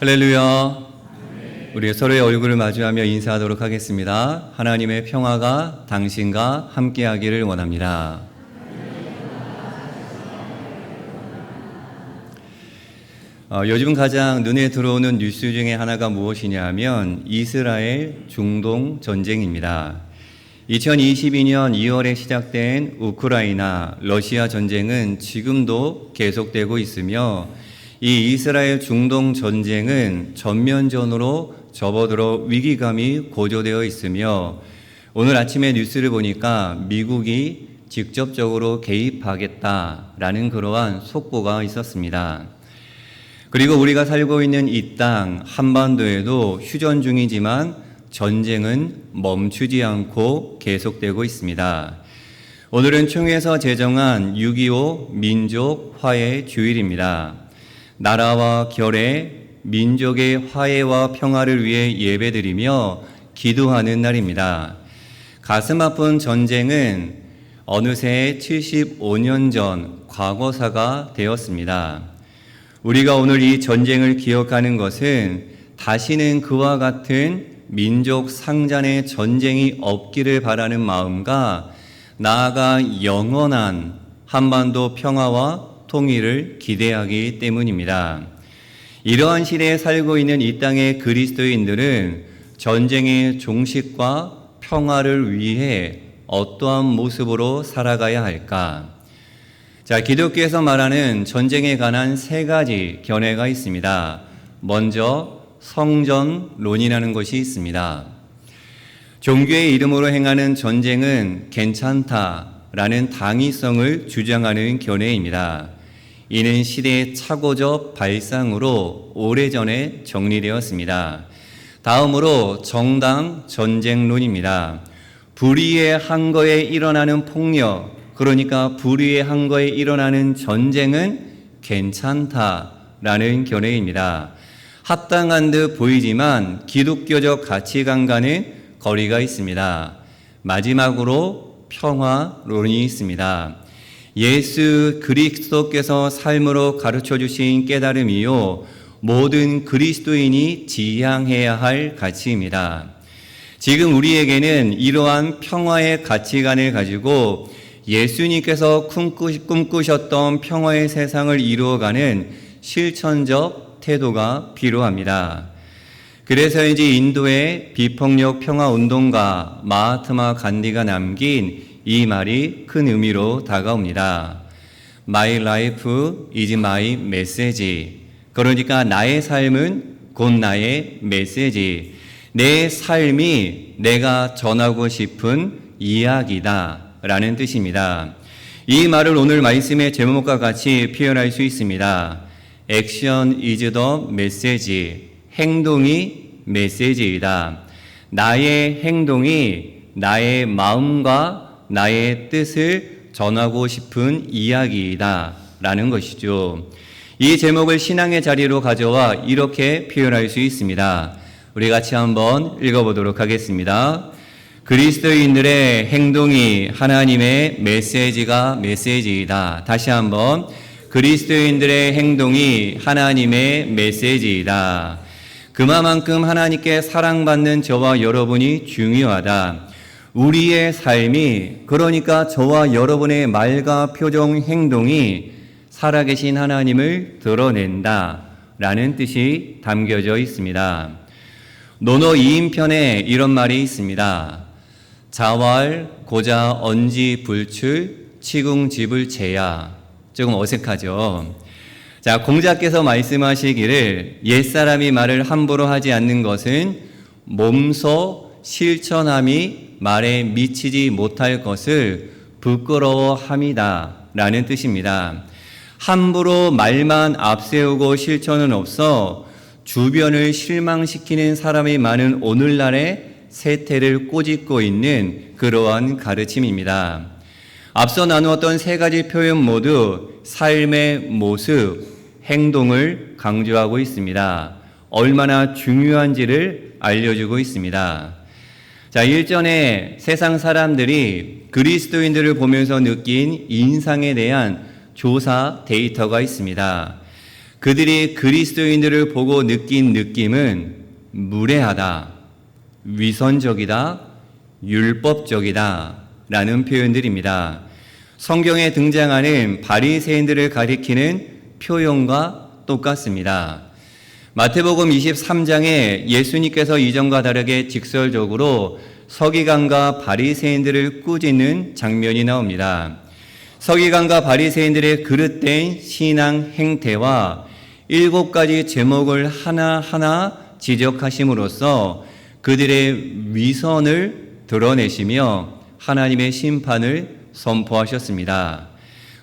할렐루야. 우리 서로의 얼굴을 마주하며 인사하도록 하겠습니다. 하나님의 평화가 당신과 함께하기를 원합니다. 요즘 가장 눈에 들어오는 뉴스 중에 하나가 무엇이냐 하면 이스라엘 중동 전쟁입니다. 2022년 2월에 시작된 우크라이나 러시아 전쟁은 지금도 계속되고 있으며 이 이스라엘 중동 전쟁은 전면전으로 접어들어 위기감이 고조되어 있으며 오늘 아침에 뉴스를 보니까 미국이 직접적으로 개입하겠다라는 그러한 속보가 있었습니다. 그리고 우리가 살고 있는 이 땅 한반도에도 휴전 중이지만 전쟁은 멈추지 않고 계속되고 있습니다. 오늘은 총회에서 제정한 6.25 민족 화해 주일입니다. 나라와 결의, 민족의 화해와 평화를 위해 예배드리며 기도하는 날입니다. 가슴 아픈 전쟁은 어느새 75년 전 과거사가 되었습니다. 우리가 오늘 이 전쟁을 기억하는 것은 다시는 그와 같은 민족 상잔의 전쟁이 없기를 바라는 마음과 나아가 영원한 한반도 평화와 통일을 기대하기 때문입니다. 이러한 시대에 살고 있는 이 땅의 그리스도인들은 전쟁의 종식과 평화를 위해 어떠한 모습으로 살아가야 할까? 기독교에서 말하는 전쟁에 관한 세 가지 견해가 있습니다. 먼저 성전론이라는 것이 있습니다. 종교의 이름으로 행하는 전쟁은 괜찮다라는 당위성을 주장하는 견해입니다. 이는 시대의 착오적 발상으로 오래전에 정리되었습니다. 다음으로 정당 전쟁론입니다. 불의의 항거에 일어나는 폭력, 그러니까 불의의 항거에 일어나는 전쟁은 괜찮다라는 견해입니다. 합당한 듯 보이지만 기독교적 가치관과는 거리가 있습니다. 마지막으로 평화론이 있습니다. 예수 그리스도께서 삶으로 가르쳐 주신 깨달음이요 모든 그리스도인이 지향해야 할 가치입니다. 지금 우리에게는 이러한 평화의 가치관을 가지고 예수님께서 꿈꾸셨던 평화의 세상을 이루어가는 실천적 태도가 필요합니다. 그래서인지 인도의 비폭력 평화운동가 마하트마 간디가 남긴 이 말이 큰 의미로 다가옵니다. My life is my message. 그러니까 나의 삶은 곧 나의 메시지. 내 삶이 내가 전하고 싶은 이야기다 라는 뜻입니다. 이 말을 오늘 말씀의 제목과 같이 표현할 수 있습니다. Action is the message. 행동이 메시지이다. 나의 행동이 나의 마음과 나의 뜻을 전하고 싶은 이야기이다 라는 것이죠. 이 제목을 신앙의 자리로 가져와 이렇게 표현할 수 있습니다. 우리 같이 한번 읽어보도록 하겠습니다. 그리스도인들의 행동이 하나님의 메시지이다. 다시 한번 그리스도인들의 행동이 하나님의 메시지이다. 그만큼 하나님께 사랑받는 저와 여러분이 중요하다. 우리의 삶이, 그러니까 저와 여러분의 말과 표정, 행동이 살아계신 하나님을 드러낸다 라는 뜻이 담겨져 있습니다. 논어 2인편에 이런 말이 있습니다. 자왈 고자 언지 불출 치궁집을 재야. 조금 어색하죠. 공자께서 말씀하시기를 옛사람이 말을 함부로 하지 않는 것은 몸소 실천함이 말에 미치지 못할 것을 부끄러워함이다 라는 뜻입니다. 함부로 말만 앞세우고 실천은 없어 주변을 실망시키는 사람이 많은 오늘날의 세태를 꼬집고 있는 그러한 가르침입니다. 앞서 나누었던 세 가지 표현 모두 삶의 모습, 행동을 강조하고 있습니다. 얼마나 중요한지를 알려주고 있습니다. 일전에 세상 사람들이 그리스도인들을 보면서 느낀 인상에 대한 조사 데이터가 있습니다. 그들이 그리스도인들을 보고 느낀 느낌은 무례하다, 위선적이다, 율법적이다 라는 표현들입니다. 성경에 등장하는 바리새인들을 가리키는 표현과 똑같습니다. 마태복음 23장에 예수님께서 이전과 다르게 직설적으로 서기관과 바리새인들을 꾸짖는 장면이 나옵니다. 서기관과 바리새인들의 그릇된 신앙 행태와 7가지 제목을 하나하나 지적하심으로써 그들의 위선을 드러내시며 하나님의 심판을 선포하셨습니다.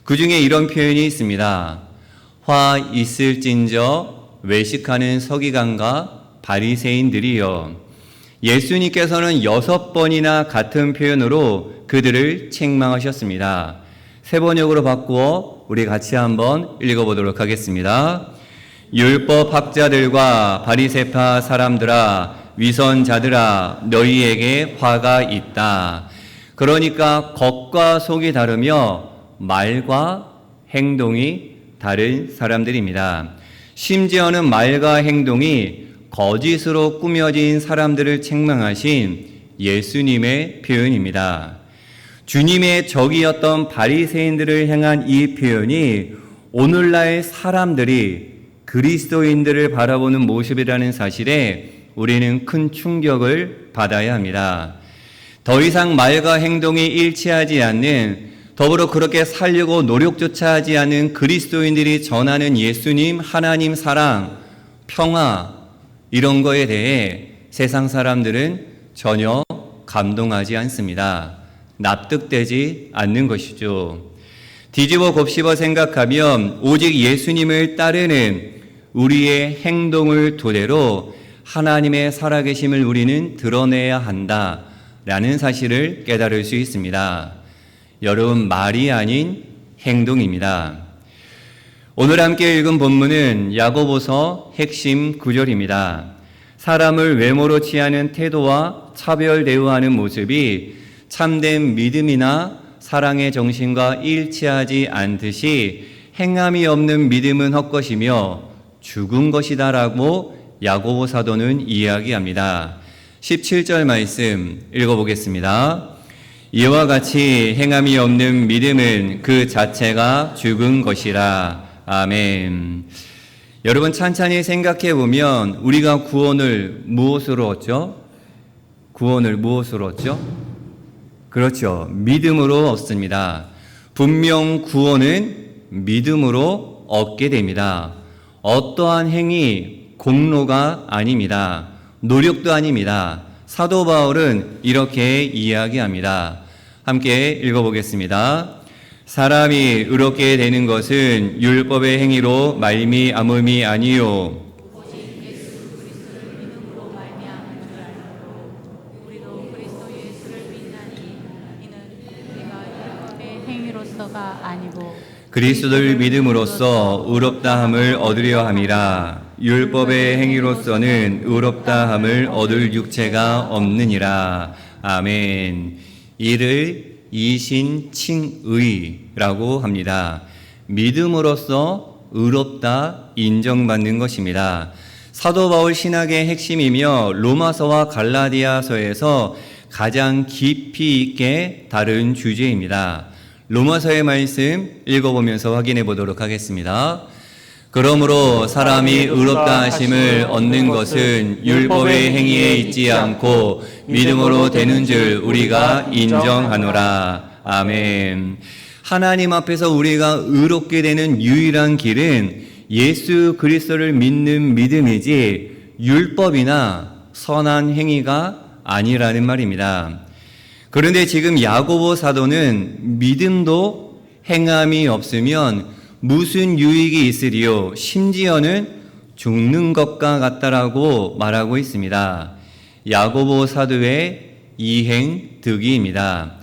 그 중에 이런 표현이 있습니다. 화 있을진저 외식하는 서기관과 바리새인들이여. 예수님께서는 6번이나 같은 표현으로 그들을 책망하셨습니다. 세 번역으로 바꾸어 우리 같이 한번 읽어보도록 하겠습니다. 율법학자들과 바리새파 사람들아, 위선자들아, 너희에게 화가 있다. 그러니까 겉과 속이 다르며 말과 행동이 다른 사람들입니다. 심지어는 말과 행동이 거짓으로 꾸며진 사람들을 책망하신 예수님의 표현입니다. 주님의 적이었던 바리새인들을 향한 이 표현이 오늘날 사람들이 그리스도인들을 바라보는 모습이라는 사실에 우리는 큰 충격을 받아야 합니다. 더 이상 말과 행동이 일치하지 않는, 더불어 그렇게 살려고 노력조차 하지 않은 그리스도인들이 전하는 예수님, 하나님 사랑, 평화, 이런 거에 대해 세상 사람들은 전혀 감동하지 않습니다. 납득되지 않는 것이죠. 뒤집어 곱씹어 생각하면 오직 예수님을 따르는 우리의 행동을 토대로 하나님의 살아계심을 우리는 드러내야 한다라는 사실을 깨달을 수 있습니다. 여러분, 말이 아닌 행동입니다. 오늘 함께 읽은 본문은 야고보서 핵심 구절입니다. 사람을 외모로 취하는 태도와 차별 대우하는 모습이 참된 믿음이나 사랑의 정신과 일치하지 않듯이 행함이 없는 믿음은 헛것이며 죽은 것이다라고 야고보 사도는 이야기합니다. 17절 말씀 읽어보겠습니다. 이와 같이 행함이 없는 믿음은 그 자체가 죽은 것이라. 아멘. 여러분, 찬찬히 생각해 보면 우리가 구원을 무엇으로 얻죠? 구원을 무엇으로 얻죠? 그렇죠. 믿음으로 얻습니다. 분명 구원은 믿음으로 얻게 됩니다. 어떠한 행위, 공로가 아닙니다. 노력도 아닙니다. 사도 바울은 이렇게 이야기합니다. 함께 읽어보겠습니다. 사람이 의롭게 되는 것은 율법의 행위로 말미암음이 아니요 오직 예수 그리스도를 믿음으로 말미암은 줄 알므로 우리도 그리스도 예수를 믿나니 이는 우리가 율법의 행위로서가 아니고 그리스도를 믿음으로써 의롭다함을 얻으려 함이라. 율법의 행위로서는 의롭다함을 얻을 육체가 없느니라. 아멘. 이를 이신칭의라고 합니다. 믿음으로써 의롭다 인정받는 것입니다. 사도 바울 신학의 핵심이며 로마서와 갈라디아서에서 가장 깊이 있게 다룬 주제입니다. 로마서의 말씀 읽어보면서 확인해 보도록 하겠습니다. 그러므로 사람이 의롭다 하심을 얻는 것은 율법의 행위에 있지 않고 믿음으로 되는 줄 우리가 인정하노라. 아멘. 하나님 앞에서 우리가 의롭게 되는 유일한 길은 예수 그리스도를 믿는 믿음이지 율법이나 선한 행위가 아니라는 말입니다. 그런데 지금 야고보 사도는 믿음도 행함이 없으면 무슨 유익이 있으리요? 심지어는 죽는 것과 같다라고 말하고 있습니다. 야고보 사도의 이행득이입니다.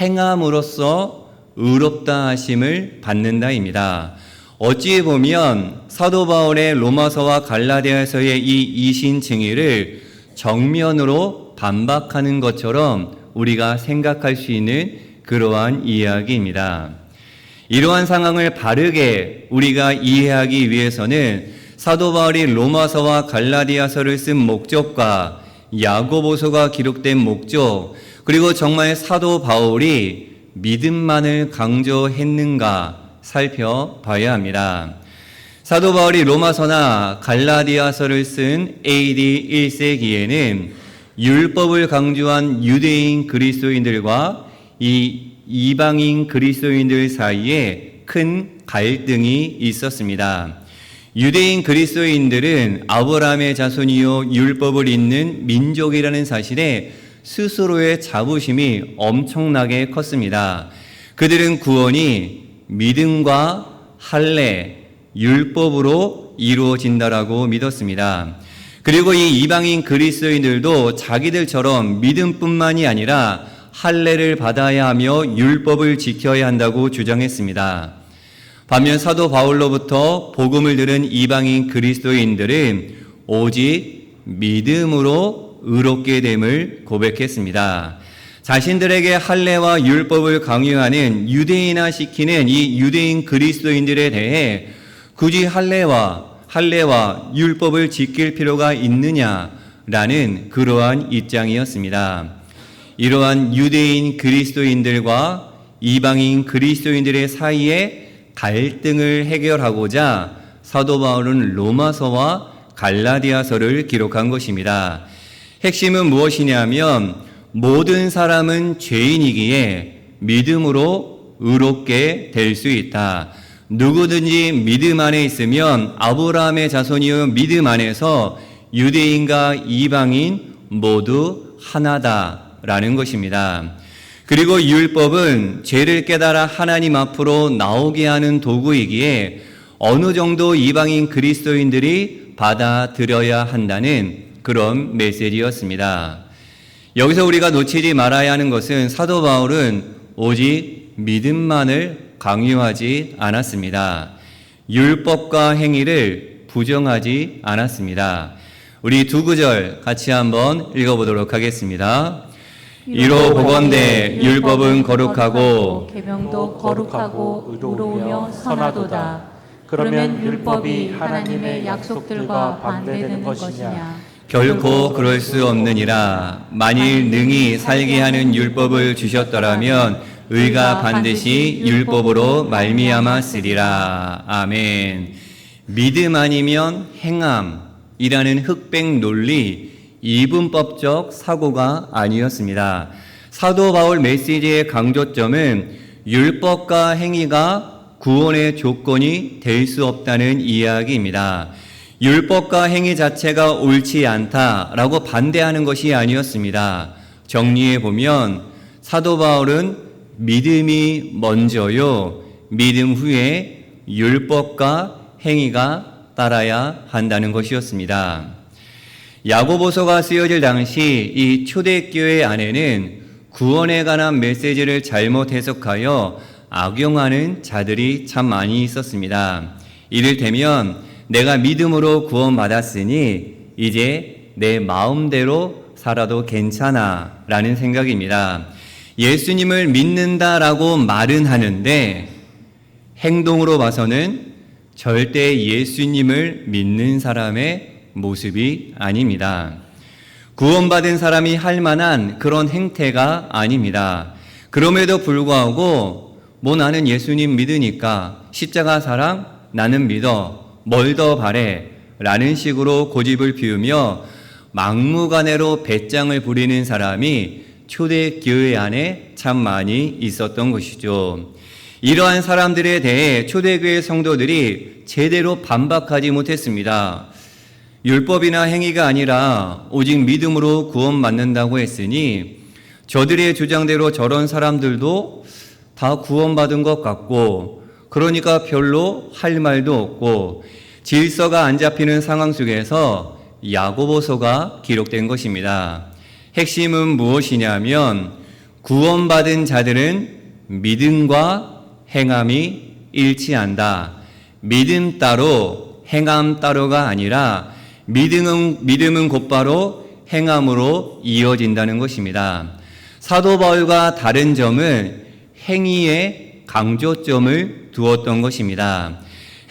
행함으로써 의롭다 하심을 받는다입니다. 어찌 보면 사도 바울의 로마서와 갈라디아서의 이 이신칭의를 정면으로 반박하는 것처럼 우리가 생각할 수 있는 그러한 이야기입니다. 이러한 상황을 바르게 우리가 이해하기 위해서는 사도 바울이 로마서와 갈라디아서를 쓴 목적과 야고보서가 기록된 목적, 그리고 정말 사도 바울이 믿음만을 강조했는가 살펴봐야 합니다. 사도 바울이 로마서나 갈라디아서를 쓴 AD 1세기에는 율법을 강조한 유대인 그리스도인들과 이 이방인 그리스도인들 사이에 큰 갈등이 있었습니다. 유대인 그리스도인들은 아브라함의 자손이요 율법을 잇는 민족이라는 사실에 스스로의 자부심이 엄청나게 컸습니다. 그들은 구원이 믿음과 할례, 율법으로 이루어진다라고 믿었습니다. 그리고 이 이방인 그리스도인들도 자기들처럼 믿음뿐만이 아니라 할례를 받아야 하며 율법을 지켜야 한다고 주장했습니다. 반면 사도 바울로부터 복음을 들은 이방인 그리스도인들은 오직 믿음으로 의롭게 됨을 고백했습니다. 자신들에게 할례와 율법을 강요하는 유대인화시키는 이 유대인 그리스도인들에 대해 굳이 할례와 율법을 지킬 필요가 있느냐라는 그러한 입장이었습니다. 이러한 유대인 그리스도인들과 이방인 그리스도인들의 사이에 갈등을 해결하고자 사도 바울은 로마서와 갈라디아서를 기록한 것입니다. 핵심은 무엇이냐면 모든 사람은 죄인이기에 믿음으로 의롭게 될 수 있다. 누구든지 믿음 안에 있으면 아브라함의 자손이요 믿음 안에서 유대인과 이방인 모두 하나다라는 것입니다. 그리고 율법은 죄를 깨달아 하나님 앞으로 나오게 하는 도구이기에 어느 정도 이방인 그리스도인들이 받아들여야 한다는 그런 메시지였습니다. 여기서 우리가 놓치지 말아야 하는 것은 사도 바울은 오직 믿음만을 강요하지 않았습니다. 율법과 행위를 부정하지 않았습니다. 우리 두 구절 같이 한번 읽어보도록 하겠습니다. 이로 보건대 율법은 거룩하고 계명도 거룩하고 의로우며 선하도다. 그러면 율법이 하나님의 약속들과 반대되는 것이냐? 결코 그럴 수 없느니라. 만일 능히 살게 하는 율법을 주셨더라면 의가 반드시 율법으로 말미암았으리라. 아멘. 믿음 아니면 행함이라는 흑백 논리, 이분법적 사고가 아니었습니다. 사도 바울 메시지의 강조점은 율법과 행위가 구원의 조건이 될 수 없다는 이야기입니다. 율법과 행위 자체가 옳지 않다라고 반대하는 것이 아니었습니다. 정리해 보면 사도 바울은 믿음이 먼저요, 믿음 후에 율법과 행위가 따라야 한다는 것이었습니다. 야고보서가 쓰여질 당시 이 초대교회 안에는 구원에 관한 메시지를 잘못 해석하여 악용하는 자들이 참 많이 있었습니다. 이를테면 내가 믿음으로 구원받았으니 이제 내 마음대로 살아도 괜찮아 라는 생각입니다. 예수님을 믿는다라고 말은 하는데 행동으로 봐서는 절대 예수님을 믿는 사람의 모습이 아닙니다. 구원받은 사람이 할 만한 그런 행태가 아닙니다. 그럼에도 불구하고 나는 예수님 믿으니까 십자가 사랑 나는 믿어 뭘 더 바래 라는 식으로 고집을 피우며 막무가내로 배짱을 부리는 사람이 초대교회 안에 참 많이 있었던 것이죠. 이러한 사람들에 대해 초대교회 성도들이 제대로 반박하지 못했습니다. 율법이나 행위가 아니라 오직 믿음으로 구원받는다고 했으니 저들의 주장대로 저런 사람들도 다 구원받은 것 같고 그러니까 별로 할 말도 없고 질서가 안 잡히는 상황 속에서 야고보서가 기록된 것입니다. 핵심은 무엇이냐면 구원받은 자들은 믿음과 행함이 일치한다. 믿음 따로 행함 따로가 아니라 믿음은 곧바로 행함으로 이어진다는 것입니다. 사도 바울과 다른 점은 행위의 강조점을 두었던 것입니다.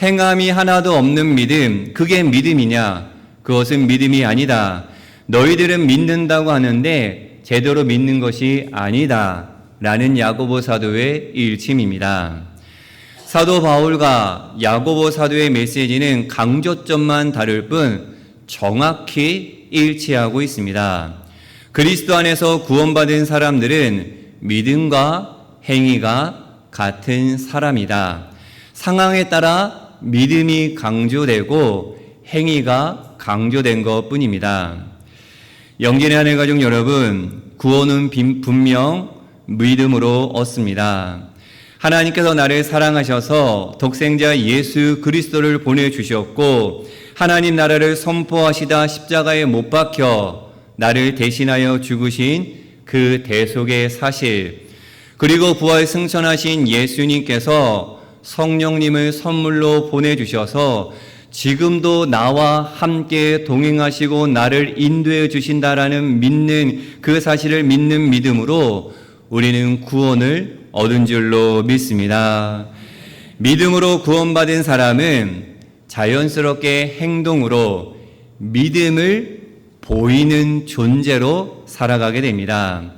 행함이 하나도 없는 믿음, 그게 믿음이냐? 그것은 믿음이 아니다. 너희들은 믿는다고 하는데 제대로 믿는 것이 아니다. 라는 야고보 사도의 일침입니다. 사도 바울과 야고보 사도의 메시지는 강조점만 다를 뿐 정확히 일치하고 있습니다. 그리스도 안에서 구원받은 사람들은 믿음과 행위가 같은 사람이다. 상황에 따라 믿음이 강조되고 행위가 강조된 것 뿐입니다. 영진의 하늘 가족 여러분, 구원은 분명 믿음으로 얻습니다. 하나님께서 나를 사랑하셔서 독생자 예수 그리스도를 보내주셨고 하나님 나라를 선포하시다 십자가에 못 박혀 나를 대신하여 죽으신 그 대속의 사실, 그리고 부활 승천하신 예수님께서 성령님을 선물로 보내주셔서 지금도 나와 함께 동행하시고 나를 인도해 주신다라는 믿는 그 사실을 믿는 믿음으로 우리는 구원을 얻은 줄로 믿습니다. 믿음으로 구원받은 사람은 자연스럽게 행동으로 믿음을 보이는 존재로 살아가게 됩니다.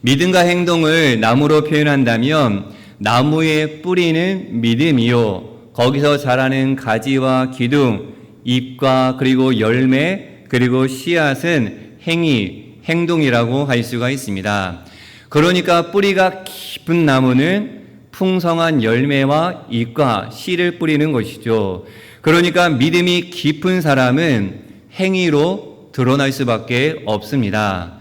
믿음과 행동을 나무로 표현한다면 나무의 뿌리는 믿음이요, 거기서 자라는 가지와 기둥, 잎과 그리고 열매, 그리고 씨앗은 행위, 행동이라고 할 수가 있습니다. 그러니까 뿌리가 깊은 나무는 풍성한 열매와 잎과 씨를 뿌리는 것이죠. 그러니까 믿음이 깊은 사람은 행위로 드러날 수밖에 없습니다.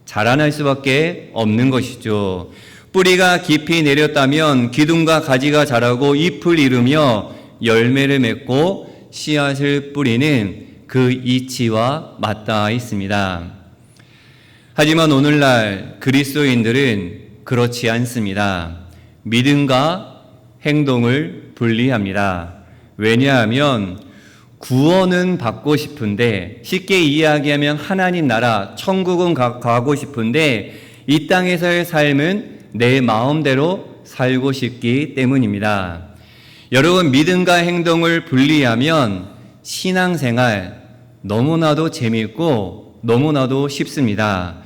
자라날 수밖에 없는 것이죠. 뿌리가 깊이 내렸다면 기둥과 가지가 자라고 잎을 이루며 열매를 맺고 씨앗을 뿌리는 그 이치와 맞닿아 있습니다. 하지만 오늘날 그리스도인들은 그렇지 않습니다. 믿음과 행동을 분리합니다. 왜냐하면 구원은 받고 싶은데, 쉽게 이야기하면 하나님 나라, 천국은 가고 싶은데 이 땅에서의 삶은 내 마음대로 살고 싶기 때문입니다. 여러분, 믿음과 행동을 분리하면 신앙생활 너무나도 재미있고 너무나도 쉽습니다.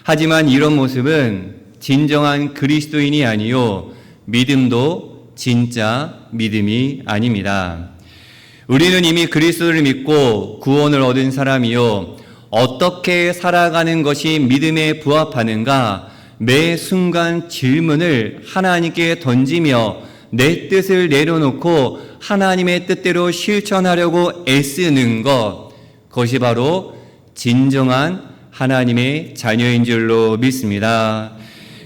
하지만 이런 모습은 진정한 그리스도인이 아니요, 믿음도 진짜 믿음이 아닙니다. 우리는 이미 그리스도를 믿고 구원을 얻은 사람이요, 어떻게 살아가는 것이 믿음에 부합하는가 매 순간 질문을 하나님께 던지며 내 뜻을 내려놓고 하나님의 뜻대로 실천하려고 애쓰는 것, 그것이 바로 진정한 하나님의 자녀인 줄로 믿습니다.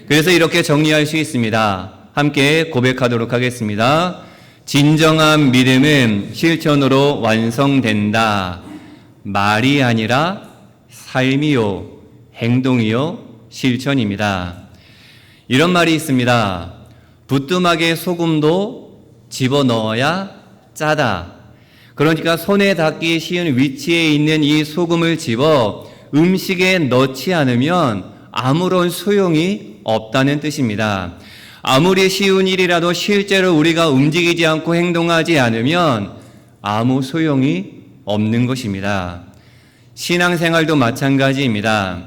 그래서 이렇게 정리할 수 있습니다. 함께 고백하도록 하겠습니다. 진정한 믿음은 실천으로 완성된다. 말이 아니라 삶이요, 행동이요, 실천입니다. 이런 말이 있습니다. 부뚜막에 소금도 집어넣어야 짜다. 그러니까 손에 닿기 쉬운 위치에 있는 이 소금을 집어 음식에 넣지 않으면 아무런 소용이 없다는 뜻입니다. 아무리 쉬운 일이라도 실제로 우리가 움직이지 않고 행동하지 않으면 아무 소용이 없는 것입니다. 신앙생활도 마찬가지입니다.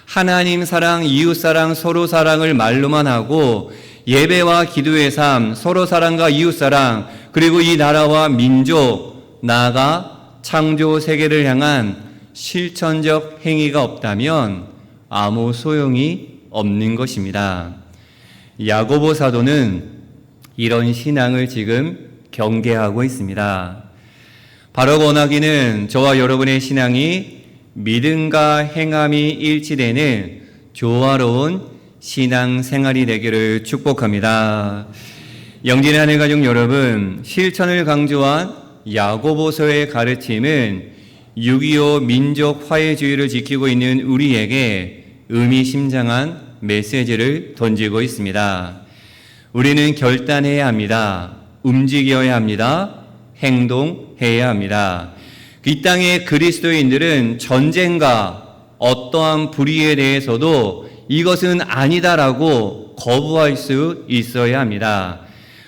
하나님 사랑, 이웃 사랑, 서로 사랑을 말로만 하고 예배와 기도의 삶, 서로 사랑과 이웃 사랑, 그리고 이 나라와 민족, 나아가 창조 세계를 향한 실천적 행위가 없다면 아무 소용이 없는 것입니다. 야고보 사도는 이런 신앙을 지금 경계하고 있습니다. 바로 원하기는 저와 여러분의 신앙이 믿음과 행함이 일치되는 조화로운 신앙생활이 되기를 축복합니다. 영진의 하늘 가족 여러분, 실천을 강조한 야고보서의 가르침은 6.25 민족 화해주의를 지키고 있는 우리에게 의미심장한 메시지를 던지고 있습니다. 우리는 결단해야 합니다. 움직여야 합니다. 행동해야 합니다. 이 땅의 그리스도인들은 전쟁과 어떠한 불의에 대해서도 이것은 아니다라고 거부할 수 있어야 합니다.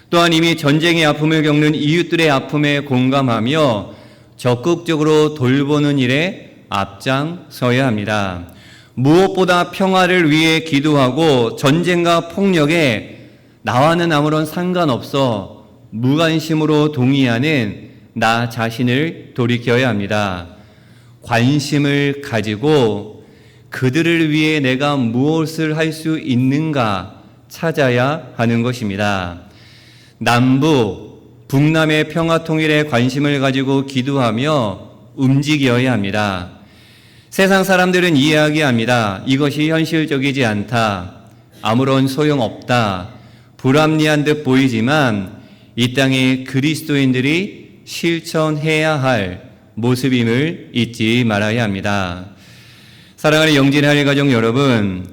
또한 이미 전쟁의 아픔을 겪는 이웃들의 아픔에 공감하며 적극적으로 돌보는 일에 앞장서야 합니다. 무엇보다 평화를 위해 기도하고 전쟁과 폭력에 나와는 아무런 상관없어 무관심으로 동의하는 나 자신을 돌이켜야 합니다. 관심을 가지고 그들을 위해 내가 무엇을 할 수 있는가 찾아야 하는 것입니다. 남북, 북남의 평화 통일에 관심을 가지고 기도하며 움직여야 합니다. 세상 사람들은 이야기합니다. 이것이 현실적이지 않다. 아무런 소용없다. 불합리한 듯 보이지만 이 땅의 그리스도인들이 실천해야 할 모습임을 잊지 말아야 합니다. 사랑하는 영진할 가족 여러분,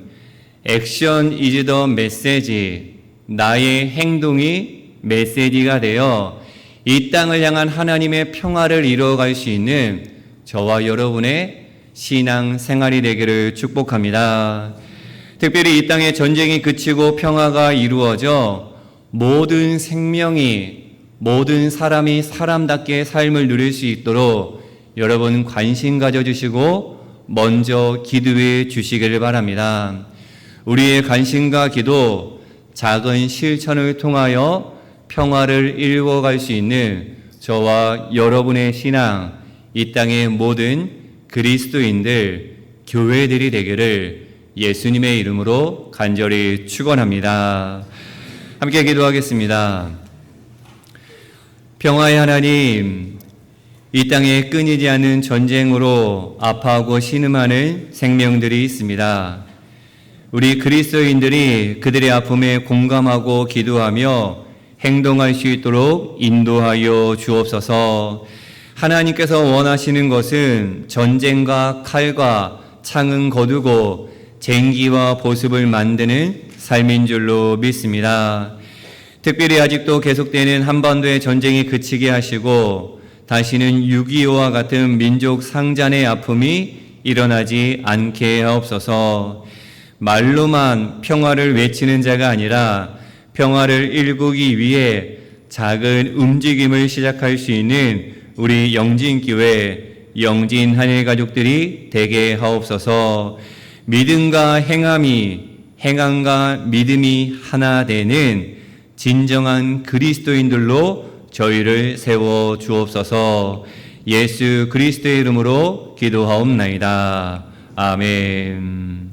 액션 이즈 더 메시지, 나의 행동이 메시지가 되어 이 땅을 향한 하나님의 평화를 이루어갈 수 있는 저와 여러분의 신앙 생활이 되기를 축복합니다. 특별히 이 땅의 전쟁이 그치고 평화가 이루어져 모든 생명이, 모든 사람이 사람답게 삶을 누릴 수 있도록 여러분 관심 가져주시고 먼저 기도해 주시기를 바랍니다. 우리의 관심과 기도, 작은 실천을 통하여 평화를 이루어갈 수 있는 저와 여러분의 신앙, 이 땅의 모든 그리스도인들, 교회들이 되기를 예수님의 이름으로 간절히 축원합니다. 함께 기도하겠습니다. 평화의 하나님, 이 땅에 끊이지 않는 전쟁으로 아파하고 신음하는 생명들이 있습니다. 우리 그리스도인들이 그들의 아픔에 공감하고 기도하며 행동할 수 있도록 인도하여 주옵소서. 하나님께서 원하시는 것은 전쟁과 칼과 창은 거두고 쟁기와 보습을 만드는 삶인 줄로 믿습니다. 특별히 아직도 계속되는 한반도의 전쟁이 그치게 하시고 다시는 6.25와 같은 민족 상잔의 아픔이 일어나지 않게 하옵소서. 말로만 평화를 외치는 자가 아니라 평화를 일구기 위해 작은 움직임을 시작할 수 있는 우리 영진교회, 영진 한일 가족들이 되게 하옵소서. 믿음과 행함과 믿음이 하나 되는 진정한 그리스도인들로 저희를 세워 주옵소서. 예수 그리스도의 이름으로 기도하옵나이다. 아멘.